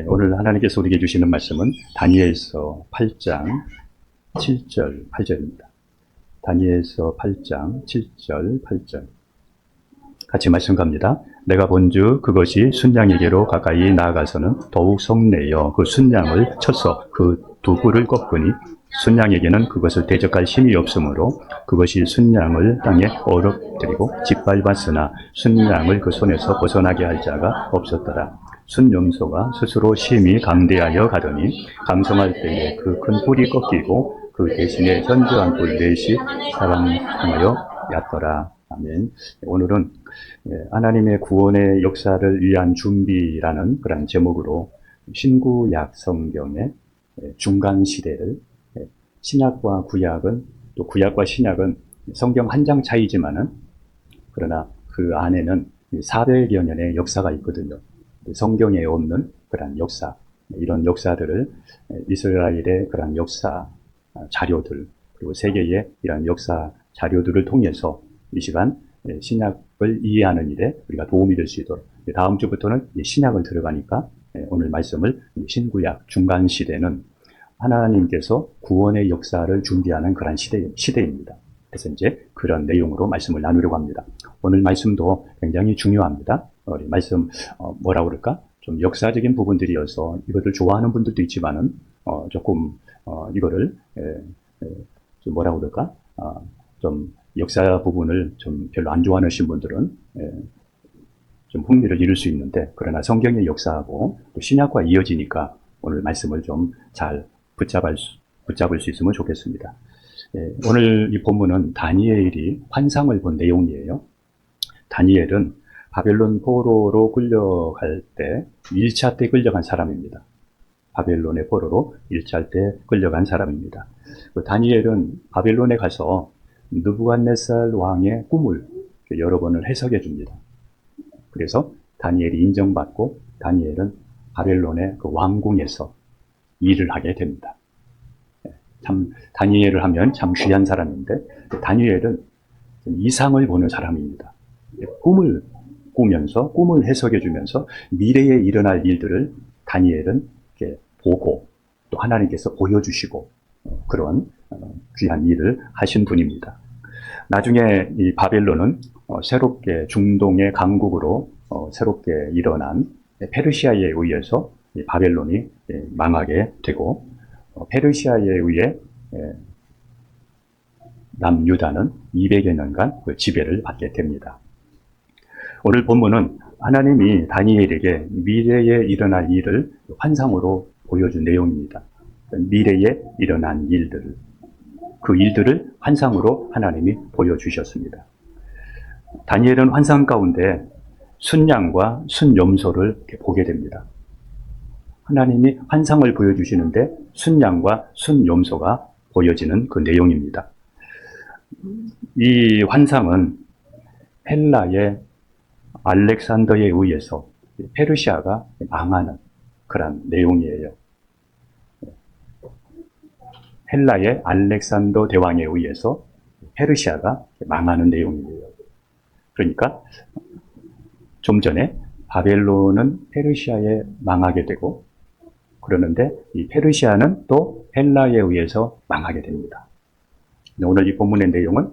오늘 하나님께서 우리에게 주시는 말씀은 다니엘서 8장 7절 8절입니다. 다니엘서 8장 7절 8절 같이 말씀 갑니다. 내가 본즉 그것이 순양에게로 가까이 나아가서는 더욱 성내어 그 순양을 쳐서 그 두 뿔을 꺾으니 순양에게는 그것을 대적할 힘이 없으므로 그것이 순양을 땅에 얼어뜨리고 짓밟았으나 순양을 그 손에서 벗어나게 할 자가 없었더라. 순염소가 스스로 심히 강대하여 가더니 강성할 때에 그 큰 뿔이 꺾이고 그 대신에 현저한 뿔 넷이 사방하여 얕더라. 아멘. 오늘은 하나님의 구원의 역사를 위한 준비라는 그런 제목으로 신구약 성경의 중간 시대를, 신약과 구약은, 또 구약과 신약은 성경 한 장 차이지만은 그러나 그 안에는 400여 년의 역사가 있거든요. 성경에 없는 그런 역사, 이런 역사들을 이스라엘의 그런 역사 자료들, 그리고 세계의 이런 역사 자료들을 통해서 이 시간 신약을 이해하는 일에 우리가 도움이 될 수 있도록, 다음 주부터는 신약을 들어가니까 오늘 말씀을 신구약 중간 시대는 하나님께서 구원의 역사를 준비하는 그런 시대입니다. 그래서 이제 그런 내용으로 말씀을 나누려고 합니다. 오늘 말씀도 굉장히 중요합니다. 우리 말씀 뭐라 그럴까? 좀 역사적인 부분들이어서 이것을 좋아하는 분들도 있지만은 조금 이거를 좀 뭐라 그럴까? 좀 역사 부분을 좀 별로 안 좋아하시는 분들은 좀 흥미를 잃을 수 있는데, 그러나 성경의 역사하고 또 신약과 이어지니까 오늘 말씀을 좀 잘 붙잡을 수 있으면 좋겠습니다. 오늘 이 본문은 다니엘이 환상을 본 내용이에요. 다니엘은 바벨론 포로로 끌려갈 때 1차 때 끌려간 사람입니다. 바벨론의 포로로 1차 때 끌려간 사람입니다. 다니엘은 바벨론에 가서 느부갓네살 왕의 꿈을 여러 번을 해석해 줍니다. 그래서 다니엘이 인정받고 다니엘은 바벨론의 그 왕궁에서 일을 하게 됩니다. 참 다니엘을 하면 참 귀한 사람인데, 다니엘은 이상을 보는 사람입니다. 꿈을 꾸면서, 꿈을 해석해 주면서 미래에 일어날 일들을 다니엘은 이렇게 보고 또 하나님께서 보여주시고 그런 귀한 일을 하신 분입니다. 나중에 이 바벨론은 새롭게 중동의 강국으로 새롭게 일어난 페르시아에 의해서 바벨론이 망하게 되고, 페르시아에 의해 남유다는 200여 년간 그 지배를 받게 됩니다. 오늘 본문은 하나님이 다니엘에게 미래에 일어날 일을 환상으로 보여준 내용입니다. 미래에 일어난 일들, 그 일들을 환상으로 하나님이 보여주셨습니다. 다니엘은 환상 가운데 순양과 순염소를 이렇게 보게 됩니다. 하나님이 환상을 보여주시는데 순양과 순염소가 보여지는 그 내용입니다. 이 환상은 헬라의 알렉산더에 의해서 페르시아가 망하는 그런 내용이에요. 헬라의 알렉산더 대왕에 의해서 페르시아가 망하는 내용이에요. 그러니까 좀 전에 바벨론은 페르시아에 망하게 되고, 그러는데 이 페르시아는 또 헬라에 의해서 망하게 됩니다. 오늘 이 본문의 내용은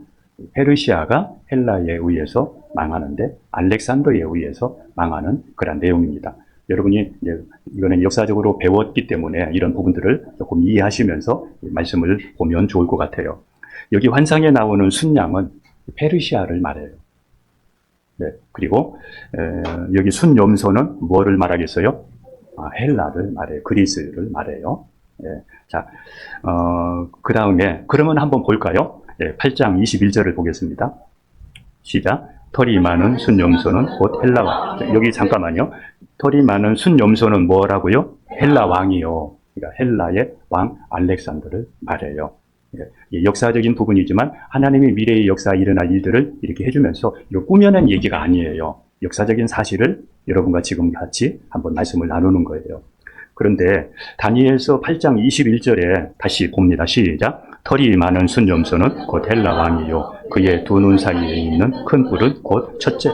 페르시아가 헬라에 의해서 망하는데 알렉산더에 의해서 망하는 그런 내용입니다. 여러분이 이거는 역사적으로 배웠기 때문에 이런 부분들을 조금 이해하시면서 말씀을 보면 좋을 것 같아요. 여기 환상에 나오는 순양은 페르시아를 말해요. 네, 그리고 여기 순염소는 뭐를 말하겠어요? 헬라를 말해요. 그리스를 말해요. 자, 그 다음에 그러면 한번 볼까요? 8장 21절을 보겠습니다. 시작. 털이 많은 순염소는 곧 헬라왕. 여기 잠깐만요. 털이 많은 순염소는 뭐라고요? 헬라 왕이요. 그러니까 헬라의 왕 알렉산더를 말해요. 역사적인 부분이지만 하나님의 미래의 역사 일어날 일들을 이렇게 해주면서 이거 꾸며낸 얘기가 아니에요. 역사적인 사실을 여러분과 지금 같이 한번 말씀을 나누는 거예요. 그런데 다니엘서 8장 21절에 다시 봅니다. 시작. 털이 많은 순염소는 곧 헬라 왕이요 그의 두 눈 사이에 있는 큰 뿔은 곧 첫째.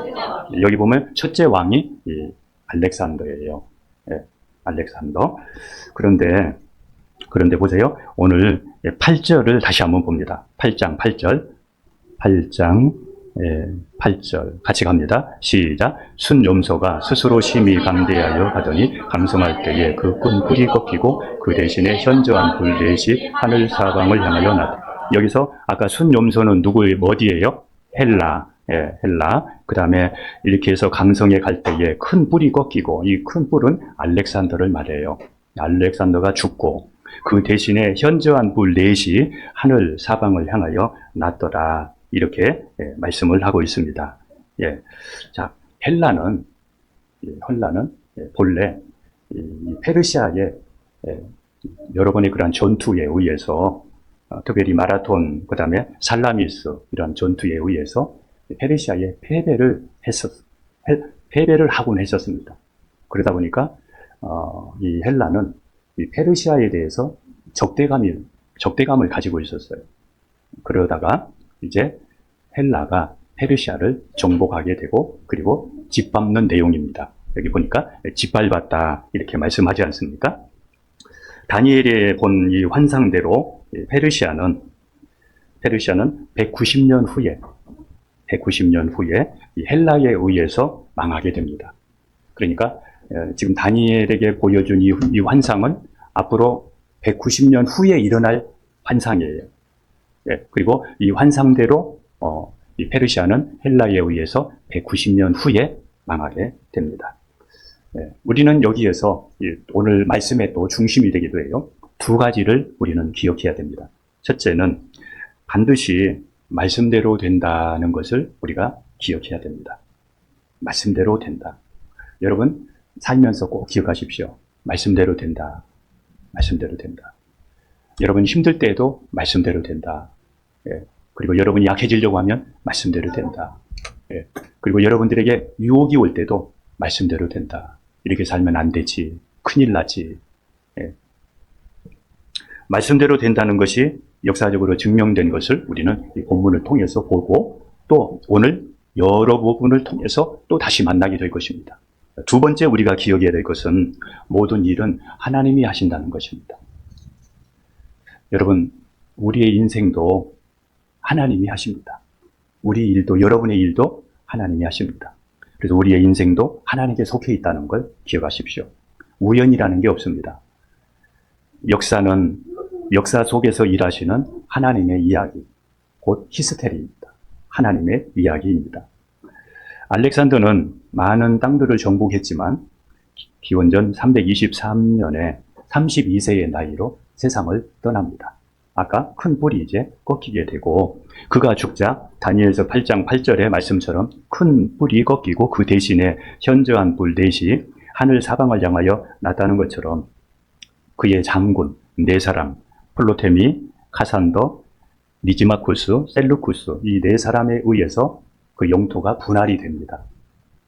여기 보면 첫째 왕이 이 알렉산더예요. 알렉산더. 그런데 보세요. 오늘 8절을 다시 한번 봅니다. 8장 8절. 8장 8절 같이 갑니다. 시작. 순염소가 스스로 심히 강대하여 가더니 강성할 때에 그 꾼 뿔이 꺾이고 그 대신에 현저한 불 넷이 하늘 사방을 향하여 나다. 여기서 아까 순염소는 누구의 어디예요? 헬라. 헬라. 그 다음에 이렇게 해서 강성에 갈 때에 큰 뿔이 꺾이고, 이 큰 뿔은 알렉산더를 말해요. 알렉산더가 죽고 그 대신에 현저한 불 넷이 하늘 사방을 향하여 났더라. 이렇게 말씀을 하고 있습니다. 자, 헬라는 본래 페르시아의 여러 번의 그러한 전투에 의해서, 특별히 마라톤, 그 다음에 살라미스 이런 전투에 의해서 페르시아에 패배를 하곤 했었습니다. 그러다 보니까 이 헬라는 이 페르시아에 대해서 적대감을 가지고 있었어요. 그러다가 이제 헬라가 페르시아를 정복하게 되고, 그리고 짓밟는 내용입니다. 여기 보니까 짓밟았다 이렇게 말씀하지 않습니까? 다니엘이 본 이 환상대로 페르시아는 190년 후에 이 헬라에 의해서 망하게 됩니다. 그러니까 지금 다니엘에게 보여준 이 환상은 앞으로 190년 후에 일어날 환상이에요. 그리고 이 환상대로 이 페르시아는 헬라에 의해서 190년 후에 망하게 됩니다. 우리는 여기에서 오늘 말씀의 또 중심이 되기도 해요. 두 가지를 우리는 기억해야 됩니다. 첫째는 반드시 말씀대로 된다는 것을 우리가 기억해야 됩니다. 말씀대로 된다. 여러분 살면서 꼭 기억하십시오. 말씀대로 된다. 말씀대로 된다. 여러분 힘들 때에도 말씀대로 된다. 그리고 여러분이 약해지려고 하면 말씀대로 된다. 그리고 여러분들에게 유혹이 올 때도 말씀대로 된다. 이렇게 살면 안 되지. 큰일 나지. 말씀대로 된다는 것이 역사적으로 증명된 것을 우리는 이 본문을 통해서 보고, 또 오늘 여러 부분을 통해서 또 다시 만나게 될 것입니다. 두 번째 우리가 기억해야 될 것은 모든 일은 하나님이 하신다는 것입니다. 여러분, 우리의 인생도 하나님이 하십니다. 우리 일도, 여러분의 일도 하나님이 하십니다. 그래서 우리의 인생도 하나님께 속해 있다는 걸 기억하십시오. 우연이라는 게 없습니다. 역사는 역사 속에서 일하시는 하나님의 이야기, 곧 히스테리입니다. 하나님의 이야기입니다. 알렉산더는 많은 땅들을 정복했지만 기원전 323년에 32세의 나이로 세상을 떠납니다. 아까 큰 뿔이 이제 꺾이게 되고, 그가 죽자 다니엘서 8장 8절의 말씀처럼 큰 뿔이 꺾이고 그 대신에 현저한 불 넷이 하늘 사방을 향하여 났다는 것처럼 그의 장군 네 사람, 플로테미, 카산더, 니지마쿠스, 셀루쿠스, 이 네 사람에 의해서 그 영토가 분할이 됩니다.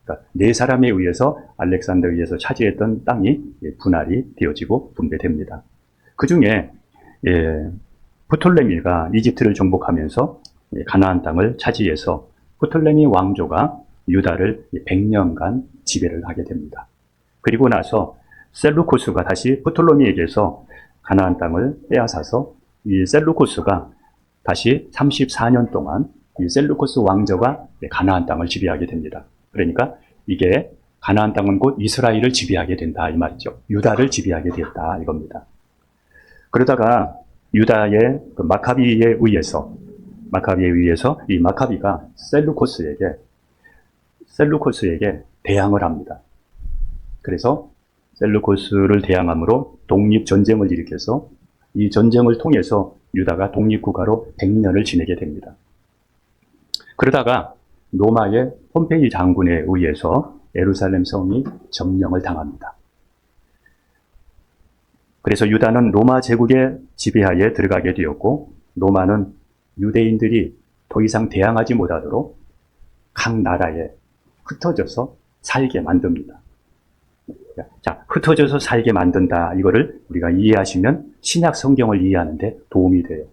그러니까 네 사람에 의해서 알렉산더에 의해서 차지했던 땅이 분할이 되어지고 분배됩니다. 그 중에 프톨레미가 이집트를 정복하면서 가나안 땅을 차지해서 프톨레미 왕조가 유다를 100년간 지배를 하게 됩니다. 그리고 나서 셀루코스가 다시 프톨레미에게서 가나안 땅을 빼앗아서 이 셀루코스가 다시 34년 동안 이 셀루코스 왕조가 가나안 땅을 지배하게 됩니다. 그러니까 이게 가나안 땅은 곧 이스라엘을 지배하게 된다 이 말이죠. 유다를 지배하게 됐다 이겁니다. 그러다가 유다의 그 마카비에 의해서 이 마카비가 셀루코스에게 대항을 합니다. 그래서 셀루코스를 대항함으로 독립전쟁을 일으켜서 이 전쟁을 통해서 유다가 독립국가로 100년을 지내게 됩니다. 그러다가 로마의 폼페이 장군에 의해서 예루살렘 성이 점령을 당합니다. 그래서 유다는 로마 제국의 지배하에 들어가게 되었고, 로마는 유대인들이 더 이상 대항하지 못하도록 각 나라에 흩어져서 살게 만듭니다. 자, 흩어져서 살게 만든다. 이거를 우리가 이해하시면 신약 성경을 이해하는데 도움이 돼요.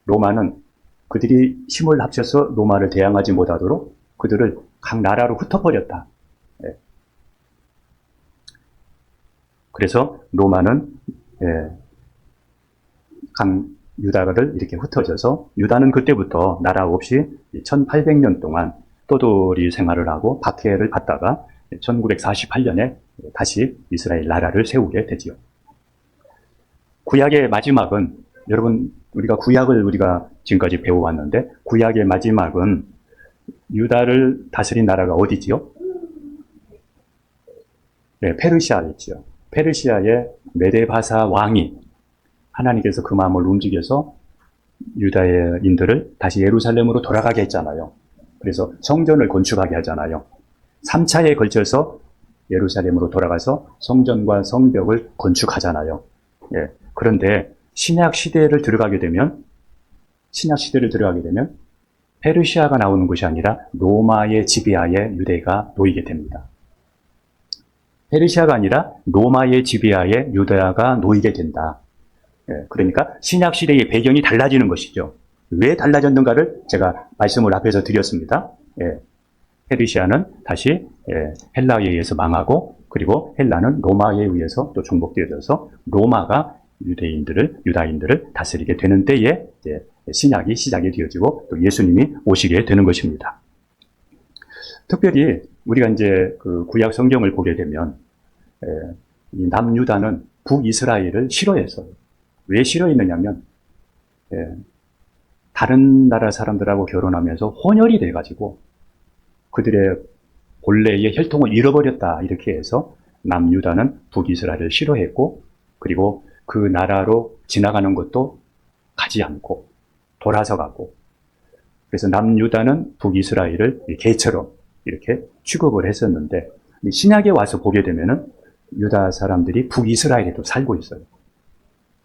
로마는 그들이 힘을 합쳐서 로마를 대항하지 못하도록 그들을 각 나라로 흩어버렸다. 그래서 로마는 유다를 이렇게 흩어져서 유다는 그때부터 나라 없이 1800년 동안 떠돌이 생활을 하고 박해를 받다가 1948년에 다시 이스라엘 나라를 세우게 되지요. 구약의 마지막은, 여러분, 우리가 지금까지 배워왔는데, 구약의 마지막은 유다를 다스린 나라가 어디지요? 네, 페르시아였지요. 페르시아의 메데바사 왕이 하나님께서 그 마음을 움직여서 유다인들을 다시 예루살렘으로 돌아가게 했잖아요. 그래서 성전을 건축하게 하잖아요. 3차에 걸쳐서 예루살렘으로 돌아가서 성전과 성벽을 건축하잖아요. 예. 그런데 신약 시대를 들어가게 되면 페르시아가 나오는 것이 아니라 로마의 지배하에 유대가 놓이게 됩니다. 페르시아가 아니라 로마의 지배하에 유다가 놓이게 된다. 예, 그러니까 신약 시대의 배경이 달라지는 것이죠. 왜 달라졌는가를 제가 말씀을 앞에서 드렸습니다. 예, 페르시아는 다시 헬라에 의해서 망하고, 그리고 헬라는 로마에 의해서 또 중복되어져서 로마가 유다인들을 다스리게 되는 때에 신약이 시작이 되어지고 또 예수님이 오시게 되는 것입니다. 특별히 우리가 이제 그 구약 성경을 보게 되면 이 남유다는 북이스라엘을 싫어했어요. 왜 싫어했느냐면 다른 나라 사람들하고 결혼하면서 혼혈이 돼가지고 그들의 본래의 혈통을 잃어버렸다, 이렇게 해서 남유다는 북이스라엘을 싫어했고, 그리고 그 나라로 지나가는 것도 가지 않고 돌아서 가고, 그래서 남유다는 북이스라엘을 개처럼 이렇게 취급을 했었는데, 신약에 와서 보게 되면은 유다 사람들이 북이스라엘에도 살고 있어요.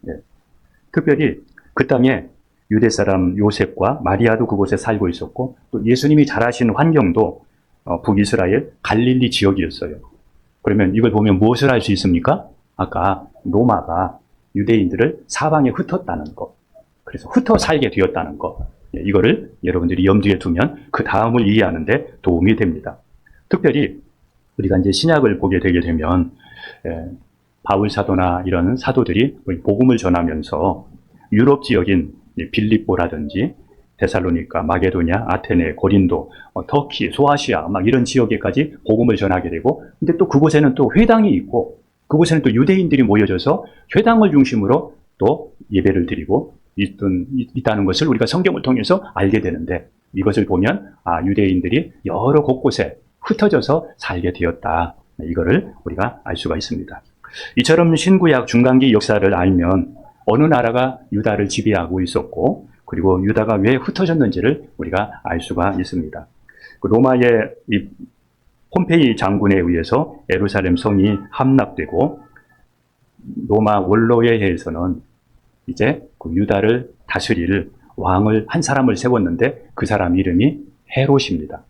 예. 특별히 그 땅에 유대 사람 요셉과 마리아도 그곳에 살고 있었고, 또 예수님이 자라신 환경도 북이스라엘 갈릴리 지역이었어요. 그러면 이걸 보면 무엇을 알 수 있습니까? 아까 로마가 유대인들을 사방에 흩었다는 것, 그래서 흩어 살게 되었다는 것, 이거를 여러분들이 염두에 두면 그 다음을 이해하는데 도움이 됩니다. 특별히 우리가 이제 신약을 보게 되게 되면 바울 사도나 이런 사도들이 복음을 전하면서 유럽 지역인 빌립보라든지 데살로니가, 마게도냐, 아테네, 고린도, 터키, 소아시아 막 이런 지역에까지 복음을 전하게 되고, 근데 또 그곳에는 또 회당이 있고, 그곳에는 또 유대인들이 모여져서 회당을 중심으로 또 예배를 드리고 있다는 것을 우리가 성경을 통해서 알게 되는데, 이것을 보면 유대인들이 여러 곳곳에 흩어져서 살게 되었다, 이거를 우리가 알 수가 있습니다. 이처럼 신구약 중간기 역사를 알면 어느 나라가 유다를 지배하고 있었고, 그리고 유다가 왜 흩어졌는지를 우리가 알 수가 있습니다. 로마의 이 폼페이 장군에 의해서 예루살렘 성이 함락되고, 로마 원로에 의해서는 이제 그 유다를 다스릴 왕을 한 사람을 세웠는데, 그 사람 이름이 헤롯입니다.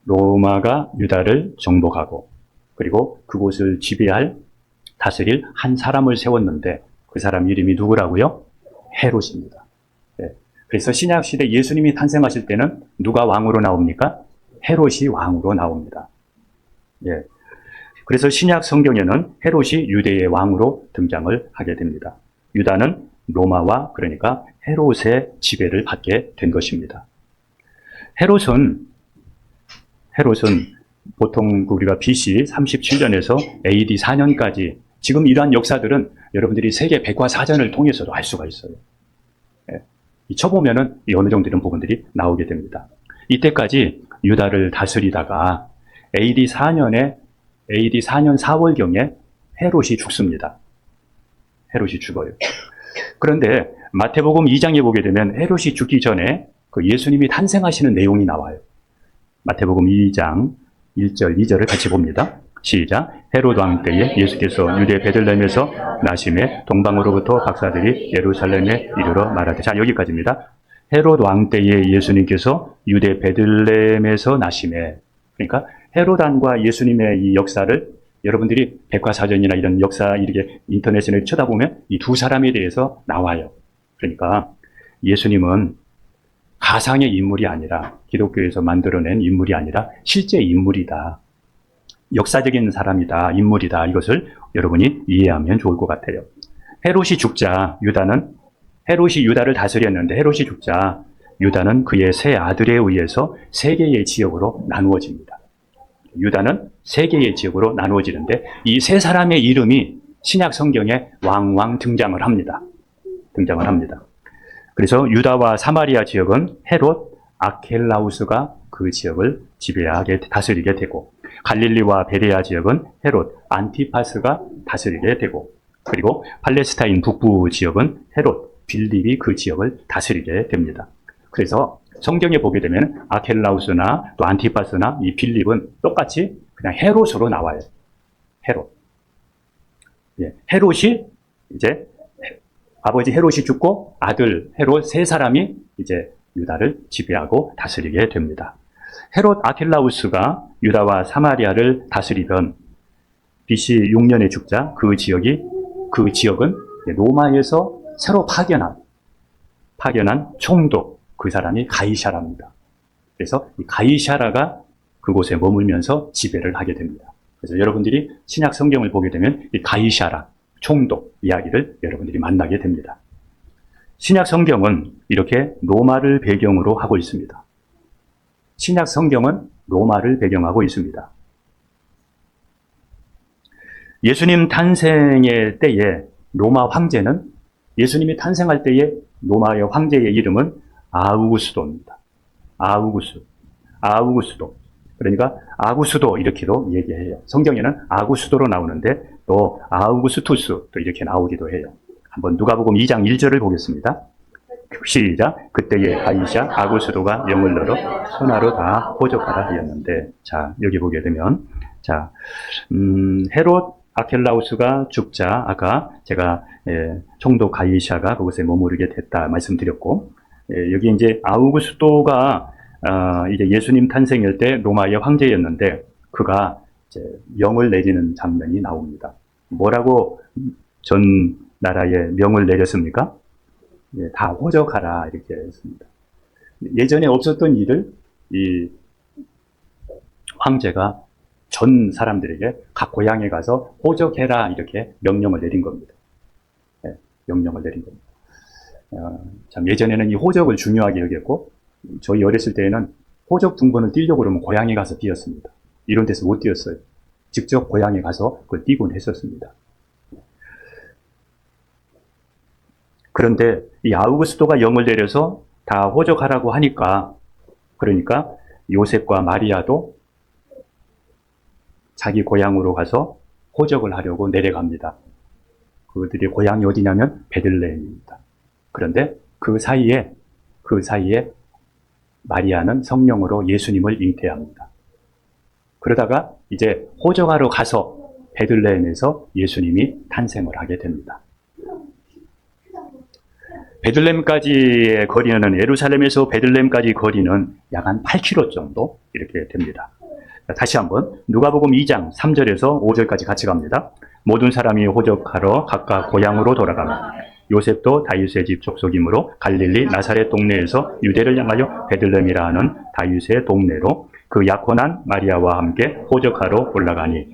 로마가 유다를 정복하고 그리고 그곳을 지배할, 다스릴 한 사람을 세웠는데, 그 사람 이름이 누구라고요? 헤롯입니다. 네. 그래서 신약시대 예수님이 탄생하실 때는 누가 왕으로 나옵니까? 헤롯이 왕으로 나옵니다. 예. 그래서 신약 성경에는 헤롯이 유대의 왕으로 등장을 하게 됩니다. 유다는 로마와, 그러니까 헤롯의 지배를 받게 된 것입니다. 헤롯은 보통 우리가 BC 37년에서 AD 4년까지, 지금 이러한 역사들은 여러분들이 세계 백과사전을 통해서도 알 수가 있어요. 예. 쳐보면은 어느 정도 이런 부분들이 나오게 됩니다. 이때까지 유다를 다스리다가 AD 4년 4월경에 헤롯이 죽습니다. 헤롯이 죽어요. 그런데 마태복음 2장에 보게 되면 헤롯이 죽기 전에 그 예수님이 탄생하시는 내용이 나와요. 마태복음 2장 1절, 2절을 같이 봅니다. 시작. 헤롯 왕 때에 예수께서 유대 베들레헴에서 나심에 동방으로부터 박사들이 예루살렘에 이르러 말하되. 자, 여기까지입니다. 헤롯 왕 때에 예수님께서 유대 베들레헴에서 나심에. 그러니까 헤롯 왕과 예수님의 이 역사를 여러분들이 백과사전이나 이런 역사 이렇게 인터넷에 쳐다보면 이 두 사람에 대해서 나와요. 그러니까 예수님은 가상의 인물이 아니라, 기독교에서 만들어낸 인물이 아니라 실제 인물이다. 역사적인 사람이다, 인물이다, 이것을 여러분이 이해하면 좋을 것 같아요. 헤롯이 죽자 헤롯이 유다를 다스렸는데 헤롯이 죽자 유다는 그의 세 아들에 의해서 세 개의 지역으로 나누어집니다. 유다는 세 개의 지역으로 나누어지는데 이 세 사람의 이름이 신약 성경에 왕왕 등장을 합니다. 그래서 유다와 사마리아 지역은 헤롯, 아켈라우스가 그 지역을 지배하게 다스리게 되고, 갈릴리와 베레아 지역은 헤롯, 안티파스가 다스리게 되고, 그리고 팔레스타인 북부 지역은 헤롯, 빌립이 그 지역을 다스리게 됩니다. 그래서 성경에 보게 되면 아켈라우스나 또 안티파스나 이 빌립은 똑같이 그냥 헤롯으로 나와요. 헤롯. 예, 헤롯이 이제 아버지 헤롯이 죽고 아들 헤롯 세 사람이 이제 유다를 지배하고 다스리게 됩니다. 헤롯 아켈라우스가 유다와 사마리아를 다스리던 BC 6년에 죽자 그 지역은 로마에서 새로 파견한 총독, 그 사람이 가이샤라입니다. 그래서 이 가이샤라가 그곳에 머물면서 지배를 하게 됩니다. 그래서 여러분들이 신약 성경을 보게 되면 이 가이샤라, 총독 이야기를 여러분들이 만나게 됩니다. 신약 성경은 이렇게 로마를 배경으로 하고 있습니다. 신약 성경은 로마를 배경하고 있습니다. 예수님 탄생의 때에 로마 황제는 예수님이 탄생할 때에 로마의 황제의 이름은 아우구스도입니다. 아우구스도. 그러니까 아구스도 이렇게도 얘기해요. 성경에는 아구스도로 나오는데 또 아우구스투스 또 이렇게 나오기도 해요. 한번 누가복음 2장 1절을 보겠습니다. 시작. 그때에 가이샤 아구스도가 영을 열어 선하로 다 호적하라 하였는데, 자 여기 보게 되면 헤롯 아켈라우스가 죽자 아까 제가 총독 가이샤가 그곳에 머무르게 됐다 말씀드렸고, 여기 이제 아우구스도가 이제 예수님 탄생일 때 로마의 황제였는데 그가 이제 명을 내리는 장면이 나옵니다. 뭐라고 전 나라에 명을 내렸습니까? 다 호적하라 이렇게 했습니다. 예전에 없었던 일을 이 황제가 전 사람들에게 각 고향에 가서 호적해라 이렇게 명령을 내린 겁니다. 명령을 내린 겁니다. 참 예전에는 이 호적을 중요하게 여겼고, 저희 어렸을 때에는 호적 등본을 띄려고 그러면 고향에 가서 띄었습니다. 이런 데서 못 띄었어요. 직접 고향에 가서 그걸 띄곤 했었습니다. 그런데 이 아우구스도가 영을 내려서 다 호적하라고 하니까, 그러니까 요셉과 마리아도 자기 고향으로 가서 호적을 하려고 내려갑니다. 그들의 고향이 어디냐면 베들레헴입니다. 그런데 그 사이에 마리아는 성령으로 예수님을 잉태합니다. 그러다가 이제 호적하러 가서 베들레헴에서 예수님이 탄생을 하게 됩니다. 베들레헴까지의 거리는, 예루살렘에서 베들레헴까지 거리는 약 한 8km 정도 이렇게 됩니다. 다시 한번 누가복음 2장 3절에서 5절까지 같이 갑니다. 모든 사람이 호적하러 각각 고향으로 돌아가며 요셉도 다윗의 집 족속이므로 갈릴리 나사렛 동네에서 유대를 향하여 베들레헴이라 하는 다윗의 동네로 그 약혼한 마리아와 함께 호적하러 올라가니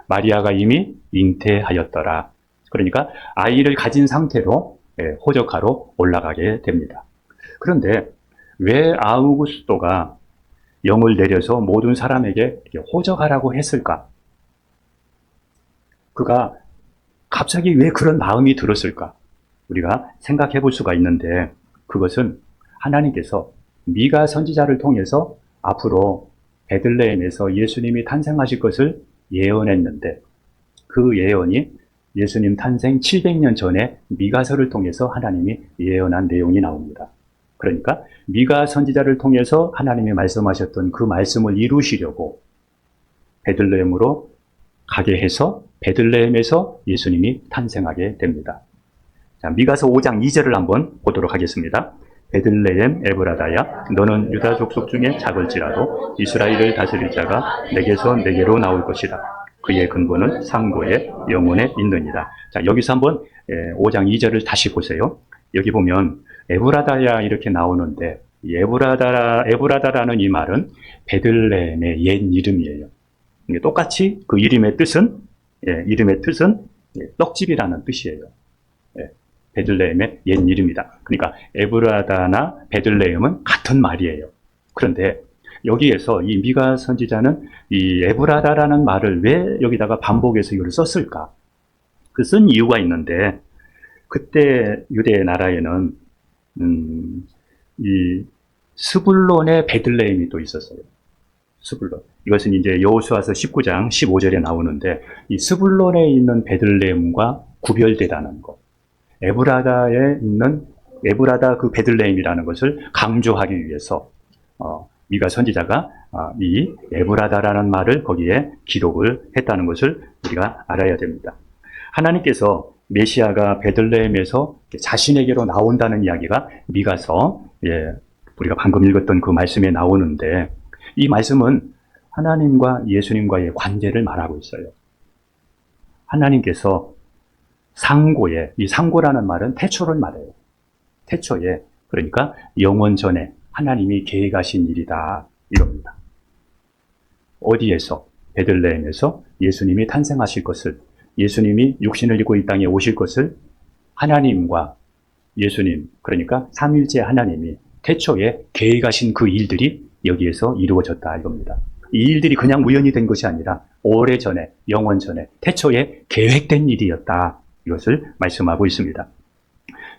마리아가 이미 잉태하였더라. 그러니까 아이를 가진 상태로 호적하러 올라가게 됩니다. 그런데 왜 아우구스도가 영을 내려서 모든 사람에게 호적하라고 했을까? 그가 갑자기 왜 그런 마음이 들었을까? 우리가 생각해 볼 수가 있는데, 그것은 하나님께서 미가 선지자를 통해서 앞으로 베들레헴에서 예수님이 탄생하실 것을 예언했는데, 그 예언이 예수님 탄생 700년 전에 미가서를 통해서 하나님이 예언한 내용이 나옵니다. 그러니까 미가 선지자를 통해서 하나님이 말씀하셨던 그 말씀을 이루시려고 베들레헴으로 가게 해서 베들레헴에서 예수님이 탄생하게 됩니다. 자, 미가서 5장 2절을 한번 보도록 하겠습니다. 베들레헴 에브라다야, 너는 유다 족속 중에 작을지라도 이스라엘을 다스릴 자가 내게서 내게로 나올 것이다. 그의 근본은 상고의 영혼에 있느니라. 자, 여기서 한번 5장 2절을 다시 보세요. 여기 보면 에브라다야 이렇게 나오는데 에브라다라는 이 말은 베들레헴의 옛 이름이에요. 똑같이 그 이름의 뜻은 떡집이라는 뜻이에요. 베들레헴의 옛 이름이다. 그러니까 에브라다나 베들레헴은 같은 말이에요. 그런데 여기에서 이 미가 선지자는 이 에브라다라는 말을 왜 여기다가 반복해서 이걸 썼을까? 그 쓴 이유가 있는데, 그때 유대 나라에는 이 스불론의 베들레헴이 또 있었어요. 스불론. 이것은 이제 여호수아서 19장 15절에 나오는데, 이 스불론에 있는 베들레헴과 구별되다는 것. 에브라다 그 베들레헴이라는 것을 강조하기 위해서 미가 선지자가 이 에브라다라는 말을 거기에 기록을 했다는 것을 우리가 알아야 됩니다. 하나님께서 메시아가 베들레헴에서 자신에게로 나온다는 이야기가 미가서 우리가 방금 읽었던 그 말씀에 나오는데, 이 말씀은 하나님과 예수님과의 관계를 말하고 있어요. 하나님께서 상고에, 이 상고라는 말은 태초를 말해요. 태초에, 그러니까 영원 전에 하나님이 계획하신 일이다, 이럽니다. 어디에서? 베들레헴에서 예수님이 탄생하실 것을, 예수님이 육신을 입고 이 땅에 오실 것을 하나님과 예수님, 그러니까 삼위일체 하나님이 태초에 계획하신 그 일들이 여기에서 이루어졌다, 이겁니다. 이 일들이 그냥 우연히 된 것이 아니라 오래전에, 영원 전에, 태초에 계획된 일이었다, 이것을 말씀하고 있습니다.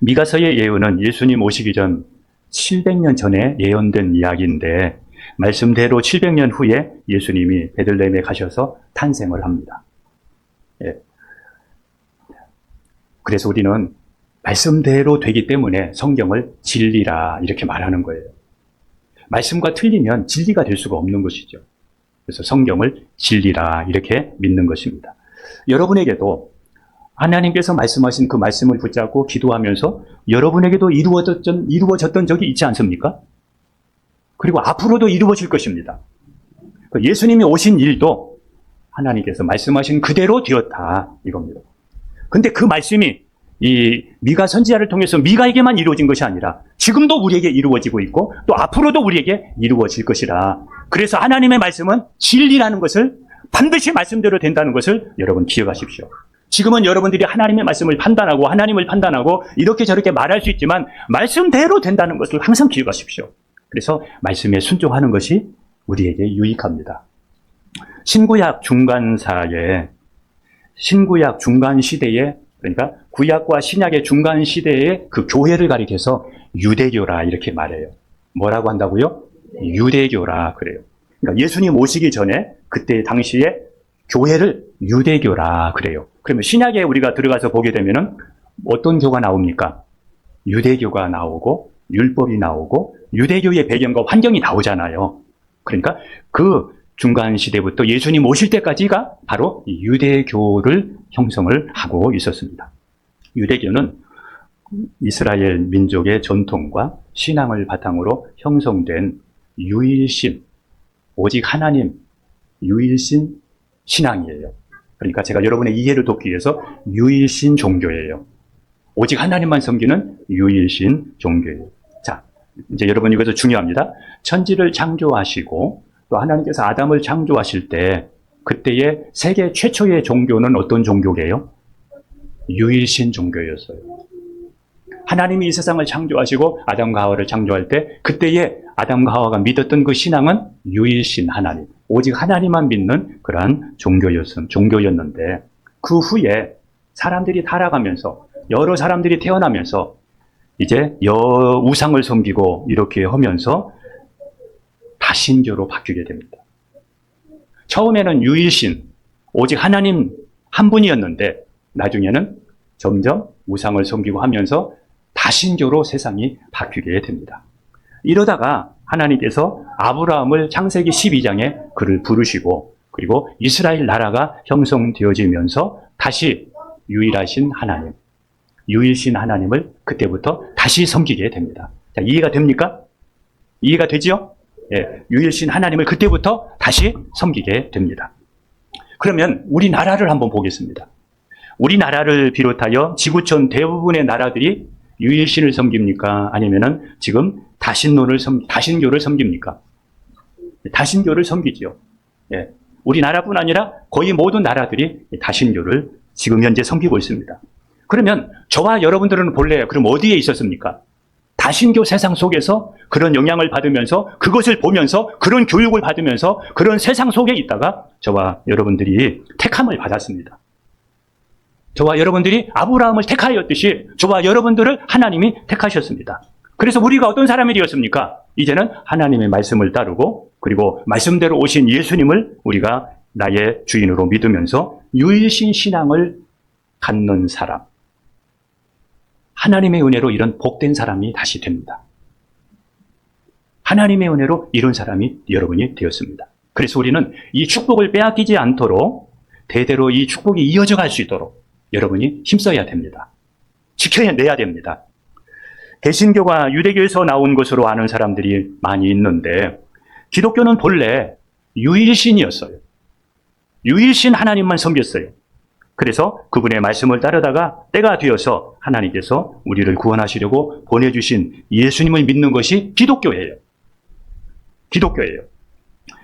미가서의 예언은 예수님 오시기 전 700년 전에 예언된 이야기인데, 말씀대로 700년 후에 예수님이 베들레헴에 가셔서 탄생을 합니다. 그래서 우리는 말씀대로 되기 때문에 성경을 진리라 이렇게 말하는 거예요. 말씀과 틀리면 진리가 될 수가 없는 것이죠. 그래서 성경을 진리라 이렇게 믿는 것입니다. 여러분에게도 하나님께서 말씀하신 그 말씀을 붙잡고 기도하면서 여러분에게도 이루어졌던 적이 있지 않습니까? 그리고 앞으로도 이루어질 것입니다. 예수님이 오신 일도 하나님께서 말씀하신 그대로 되었다, 이겁니다. 근데 그 말씀이 이 미가 선지자를 통해서 미가에게만 이루어진 것이 아니라 지금도 우리에게 이루어지고 있고 또 앞으로도 우리에게 이루어질 것이라. 그래서 하나님의 말씀은 진리라는 것을, 반드시 말씀대로 된다는 것을 여러분 기억하십시오. 지금은 여러분들이 하나님의 말씀을 판단하고 하나님을 판단하고 이렇게 저렇게 말할 수 있지만 말씀대로 된다는 것을 항상 기억하십시오. 그래서 말씀에 순종하는 것이 우리에게 유익합니다. 신구약 중간 시대에, 그러니까 구약과 신약의 중간 시대의 그 교회를 가리켜서 유대교라 이렇게 말해요. 뭐라고 한다고요? 유대교라 그래요. 그러니까 예수님 오시기 전에 그때 당시에 교회를 유대교라 그래요. 그러면 신약에 우리가 들어가서 보게 되면은 어떤 교가 나옵니까? 유대교가 나오고 율법이 나오고 유대교의 배경과 환경이 나오잖아요. 그러니까 그 중간 시대부터 예수님 오실 때까지가 바로 유대교를 형성을 하고 있었습니다. 유대교는 이스라엘 민족의 전통과 신앙을 바탕으로 형성된 유일신, 오직 하나님, 유일신 신앙이에요. 그러니까 제가 여러분의 이해를 돕기 위해서 유일신 종교예요. 오직 하나님만 섬기는 유일신 종교예요. 자, 이제 여러분 이것도 중요합니다. 천지를 창조하시고 또 하나님께서 아담을 창조하실 때 그때의 세계 최초의 종교는 어떤 종교예요? 유일신 종교였어요. 하나님이 이 세상을 창조하시고 아담과 하와를 창조할 때 그때의 아담과 하와가 믿었던 그 신앙은 유일신 하나님, 오직 하나님만 믿는 그러한 종교였는데 그 후에 사람들이 타락하면서 여러 사람들이 태어나면서 이제 우상을 섬기고 이렇게 하면서 다신교로 바뀌게 됩니다. 처음에는 유일신, 오직 하나님 한 분이었는데 나중에는 점점 우상을 섬기고 하면서 다신교로 세상이 바뀌게 됩니다. 이러다가 하나님께서 아브라함을 창세기 12장에 그를 부르시고 그리고 이스라엘 나라가 형성되어지면서 다시 유일하신 하나님, 유일신 하나님을 그때부터 다시 섬기게 됩니다. 자, 이해가 됩니까? 이해가 되지요? 예, 유일신 하나님을 그때부터 다시 섬기게 됩니다. 그러면 우리나라를 한번 보겠습니다. 우리나라를 비롯하여 지구촌 대부분의 나라들이 유일신을 섬깁니까? 아니면은 지금 다신교를 섬깁니까? 다신교를 섬기죠. 예. 우리나라뿐 아니라 거의 모든 나라들이 다신교를 지금 현재 섬기고 있습니다. 그러면 저와 여러분들은 본래 그럼 어디에 있었습니까? 다신교 세상 속에서 그런 영향을 받으면서 그것을 보면서 그런 교육을 받으면서 그런 세상 속에 있다가 저와 여러분들이 택함을 받았습니다. 저와 여러분들이 아브라함을 택하였듯이 저와 여러분들을 하나님이 택하셨습니다. 그래서 우리가 어떤 사람이 되었습니까? 이제는 하나님의 말씀을 따르고 그리고 말씀대로 오신 예수님을 우리가 나의 주인으로 믿으면서 유일신 신앙을 갖는 사람. 하나님의 은혜로 이런 복된 사람이 다시 됩니다. 하나님의 은혜로 이런 사람이 여러분이 되었습니다. 그래서 우리는 이 축복을 빼앗기지 않도록 대대로 이 축복이 이어져 갈 수 있도록 여러분이 힘써야 됩니다. 지켜내야 됩니다. 개신교가 유대교에서 나온 것으로 아는 사람들이 많이 있는데 기독교는 본래 유일신이었어요. 유일신 하나님만 섬겼어요. 그래서 그분의 말씀을 따르다가 때가 되어서 하나님께서 우리를 구원하시려고 보내주신 예수님을 믿는 것이 기독교예요. 기독교예요.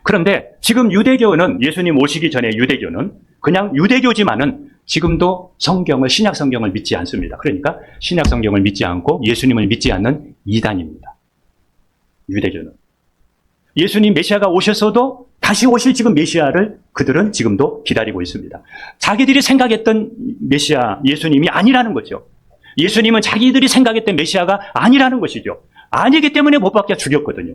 그런데 지금 유대교는 예수님 오시기 전에 유대교는 그냥 유대교지만은 지금도 성경을, 신약 성경을 믿지 않습니다. 그러니까 신약 성경을 믿지 않고 예수님을 믿지 않는 이단입니다. 유대교는. 예수님 메시아가 오셨어도 다시 오실 지금 메시아를 그들은 지금도 기다리고 있습니다. 자기들이 생각했던 메시아, 예수님이 아니라는 거죠. 예수님은 자기들이 생각했던 메시아가 아니라는 것이죠. 아니기 때문에 못 박혀 죽였거든요.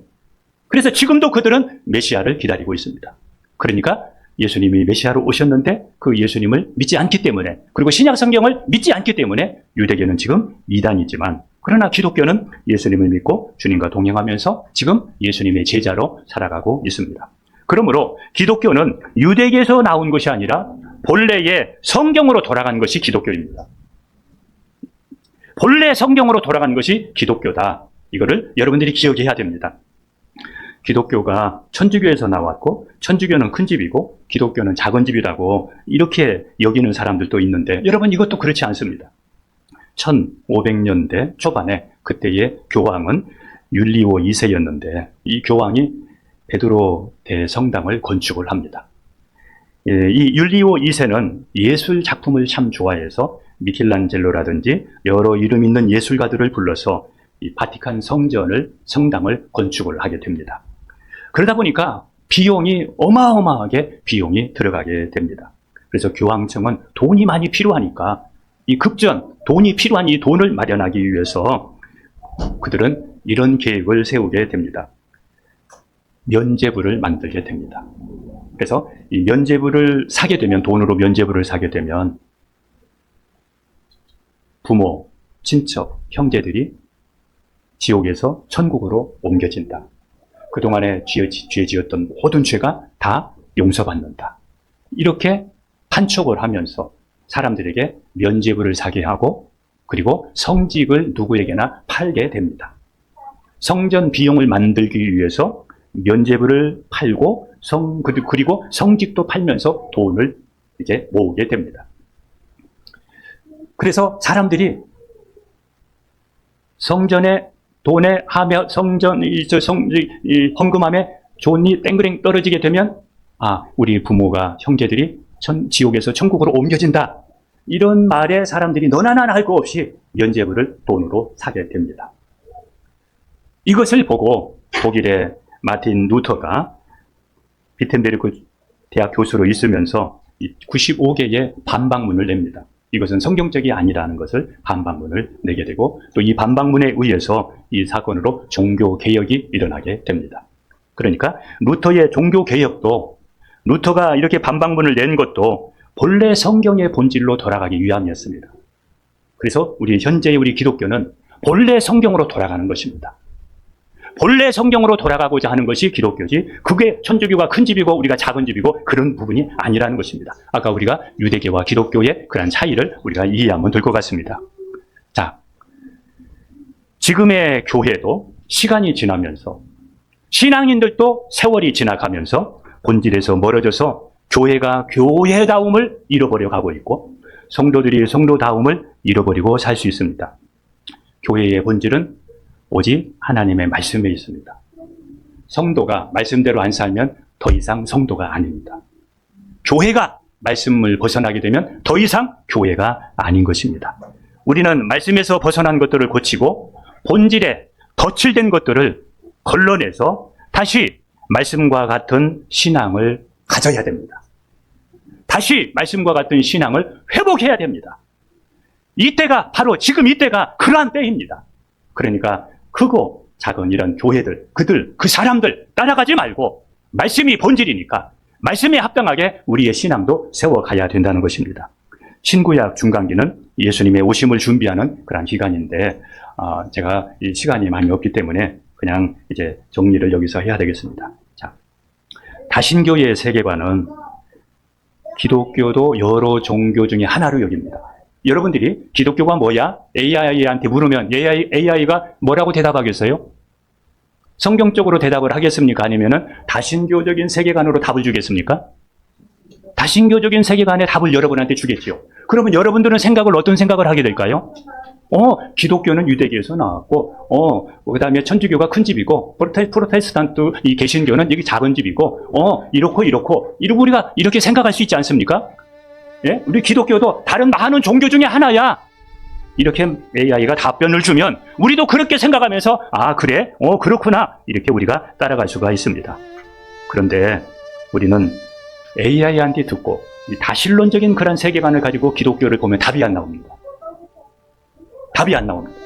그래서 지금도 그들은 메시아를 기다리고 있습니다. 그러니까 예수님이 메시아로 오셨는데 그 예수님을 믿지 않기 때문에 그리고 신약 성경을 믿지 않기 때문에 유대교는 지금 이단이지만 그러나 기독교는 예수님을 믿고 주님과 동행하면서 지금 예수님의 제자로 살아가고 있습니다. 그러므로 기독교는 유대교에서 나온 것이 아니라 본래의 성경으로 돌아간 것이 기독교입니다. 본래 성경으로 돌아간 것이 기독교다. 이거를 여러분들이 기억해야 됩니다. 기독교가 천주교에서 나왔고 천주교는 큰 집이고 기독교는 작은 집이라고 이렇게 여기는 사람들도 있는데 여러분 이것도 그렇지 않습니다. 1500년대 초반에 그때의 교황은 율리오 2세였는데 이 교황이 베드로 대성당을 건축을 합니다. 이 율리오 2세는 예술 작품을 참 좋아해서 미켈란젤로라든지 여러 이름 있는 예술가들을 불러서 이 바티칸 성당을 건축을 하게 됩니다. 그러다 보니까 비용이 어마어마하게 비용이 들어가게 됩니다. 그래서 교황청은 돈이 많이 필요하니까 이 돈이 필요한 이 돈을 마련하기 위해서 그들은 이런 계획을 세우게 됩니다. 면죄부를 만들게 됩니다. 그래서 이 면죄부를 사게 되면 돈으로 면죄부를 사게 되면 부모, 친척, 형제들이 지옥에서 천국으로 옮겨진다. 그동안에 죄 지었던 모든 죄가 다 용서받는다. 이렇게 판촉을 하면서 사람들에게 면죄부를 사게 하고 그리고 성직을 누구에게나 팔게 됩니다. 성전 비용을 만들기 위해서 면죄부를 팔고 그리고 성직도 팔면서 돈을 이제 모으게 됩니다. 그래서 사람들이 성전에 돈에 하며 헌금함에 돈이 땡그랭 떨어지게 되면 우리 부모가 형제들이 지옥에서 천국으로 옮겨진다. 이런 말에 사람들이 너나나나 할 거 없이 면죄부를 돈으로 사게 됩니다. 이것을 보고 독일의 마틴 루터가 비텐베르크 대학 교수로 있으면서 95개의 반박문을 냅니다. 이것은 성경적이 아니라는 것을 반박문을 내게 되고 또 이 반박문에 의해서 이 사건으로 종교개혁이 일어나게 됩니다. 그러니까 루터의 종교개혁도 루터가 이렇게 반박문을 낸 것도 본래 성경의 본질로 돌아가기 위함이었습니다. 그래서 현재의 우리 기독교는 본래 성경으로 돌아가는 것입니다. 본래 성경으로 돌아가고자 하는 것이 기독교지 그게 천주교가 큰 집이고 우리가 작은 집이고 그런 부분이 아니라는 것입니다. 아까 우리가 유대교와 기독교의 그런 차이를 우리가 이해하면 될 것 같습니다. 자, 지금의 교회도 시간이 지나면서 신앙인들도 세월이 지나가면서 본질에서 멀어져서 교회가 교회다움을 잃어버려 가고 있고 성도들이 성도다움을 잃어버리고 살 수 있습니다. 교회의 본질은 오직 하나님의 말씀에 있습니다. 성도가 말씀대로 안 살면 더 이상 성도가 아닙니다. 교회가 말씀을 벗어나게 되면 더 이상 교회가 아닌 것입니다. 우리는 말씀에서 벗어난 것들을 고치고 본질에 덧칠된 것들을 걸러내서 다시 말씀과 같은 신앙을 가져야 됩니다. 다시 말씀과 같은 신앙을 회복해야 됩니다. 이때가 바로 지금 이때가 그러한 때입니다. 그러니까 크고 작은 이런 교회들, 그 사람들 따라가지 말고 말씀이 본질이니까 말씀에 합당하게 우리의 신앙도 세워가야 된다는 것입니다. 신구약 중간기는 예수님의 오심을 준비하는 그런 기간인데 제가 이 시간이 많이 없기 때문에 그냥 이제 정리를 여기서 해야 되겠습니다. 자, 다신교의 세계관은 기독교도 여러 종교 중에 하나로 여깁니다. 여러분들이 기독교가 뭐야? AI한테 물으면 AI가 뭐라고 대답하겠어요? 성경적으로 대답을 하겠습니까? 아니면은 다신교적인 세계관으로 답을 주겠습니까? 다신교적인 세계관의 답을 여러분한테 주겠죠. 그러면 여러분들은 어떤 생각을 하게 될까요? 기독교는 유대교에서 나왔고, 그 다음에 천주교가 큰 집이고, 프로테스탄트, 이 개신교는 여기 작은 집이고, 이렇고, 우리가 이렇게 생각할 수 있지 않습니까? 예? 우리 기독교도 다른 많은 종교 중에 하나야. 이렇게 AI가 답변을 주면 우리도 그렇게 생각하면서 그래? 그렇구나. 이렇게 우리가 따라갈 수가 있습니다. 그런데 우리는 AI한테 듣고 다신론적인 그런 세계관을 가지고 기독교를 보면 답이 안 나옵니다. 답이 안 나옵니다.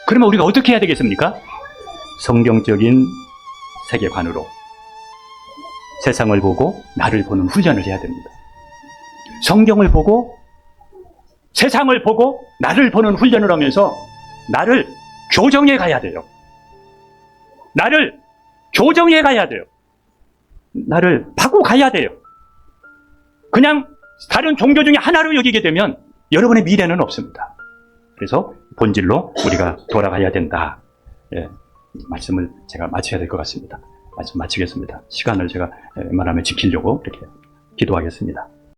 그러면 우리가 어떻게 해야 되겠습니까? 성경적인 세계관으로 세상을 보고 나를 보는 훈련을 해야 됩니다. 성경을 보고 세상을 보고 나를 보는 훈련을 하면서 나를 교정해 가야 돼요. 나를 교정해 가야 돼요. 나를 바꾸고 가야 돼요. 그냥 다른 종교 중에 하나로 여기게 되면 여러분의 미래는 없습니다. 그래서 본질로 우리가 돌아가야 된다. 예, 말씀을 제가 마쳐야 될 것 같습니다. 말씀 마치겠습니다. 시간을 제가 웬만하면 지키려고 이렇게 기도하겠습니다.